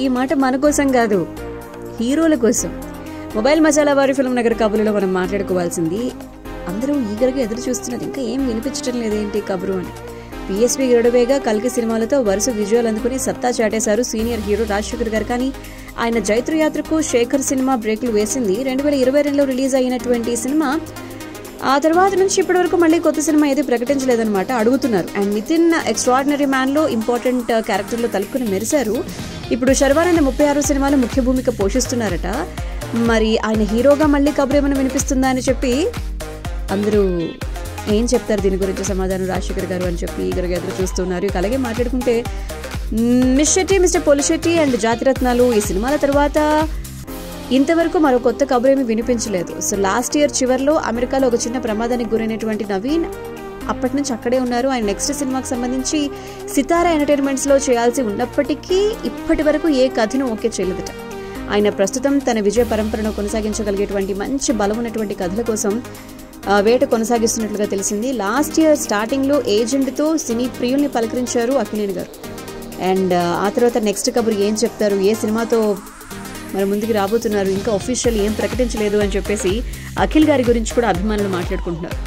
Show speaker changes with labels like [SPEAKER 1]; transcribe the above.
[SPEAKER 1] ఈ మాట మన కోసం కాదు, హీరోల కోసం. మొబైల్ మసాలా వారి ఫిల్మ్ నగర్ కబుర్లో మనం మాట్లాడుకోవాల్సింది, అందరూ ఈగర్గా ఎదురు చూస్తున్నారు, ఇంకా ఏం వినిపించడం లేదేంటి కబురు అని. పిఎస్పీ గరుడవేగా కల్కి సినిమాలతో వరుస విజయాలు అందుకుని సత్తా చాటేశారు సీనియర్ హీరో రాజశేఖర్ గారు. కానీ ఆయన జైత్రయాత్రకు శేఖర్ సినిమా బ్రేక్లు వేసింది. 2022లో రిలీజ్ అయినటువంటి సినిమా ఆ తర్వాత నుంచి ఇప్పటి వరకు మళ్ళీ కొత్త సినిమా ఏది ప్రకటించలేదన్నమాట. అడుగుతున్నారు. అండ్ నితిన్ ఎక్స్ట్రాడినరీ మ్యాన్లో ఇంపార్టెంట్ క్యారెక్టర్లో తలుపుకుని మెరిశారు. ఇప్పుడు శర్వానంద్ 36 సినిమాలో ముఖ్య భూమిక పోషిస్తున్నారట. మరి ఆయన హీరోగా మళ్ళీ కబురు ఏమైనా వినిపిస్తుందా అని చెప్పి అందరూ ఏం చెప్తారు దీని గురించి సమాధానం రాజశేఖర్ గారు అని చెప్పి ఈగరగా ఎదురు చూస్తున్నారు. ఇక అలాగే మాట్లాడుకుంటే Miss Shetty, Mister Polishetty and Jathiratnalu ఈ సినిమాల తర్వాత ఇంతవరకు మరో కొత్త కబురేమీ వినిపించలేదు. సో లాస్ట్ ఇయర్ చివరిలో అమెరికాలో ఒక చిన్న ప్రమాదానికి గురైనటువంటి నవీన్ అప్పటి నుంచి అక్కడే ఉన్నారు. ఆయన నెక్స్ట్ సినిమాకి సంబంధించి సితారా ఎంటర్టైన్మెంట్స్లో చేయాల్సి ఉన్నప్పటికీ ఇప్పటి వరకు ఏ కథను ఓకే చేయలేదట. ఆయన ప్రస్తుతం తన విజయ పరంపరను కొనసాగించగలిగేటువంటి మంచి బలం ఉన్నటువంటి కథల కోసం వేట కొనసాగిస్తున్నట్లుగా తెలిసింది. లాస్ట్ ఇయర్ స్టార్టింగ్లో ఏజెంట్తో సినీ ప్రియుల్ని పలకరించారు అక్కినేని గారు. అండ్ ఆ తర్వాత నెక్స్ట్ కబురు ఏం చెప్తారు, ఏ సినిమాతో మరి ముందుకు రాబోతున్నారు, ఇంకా అఫీషియల్ ఏం ప్రకటించలేదు అని చెప్పేసి అఖిల్ గారి గురించి కూడా అభిమానులు మాట్లాడుకుంటున్నారు.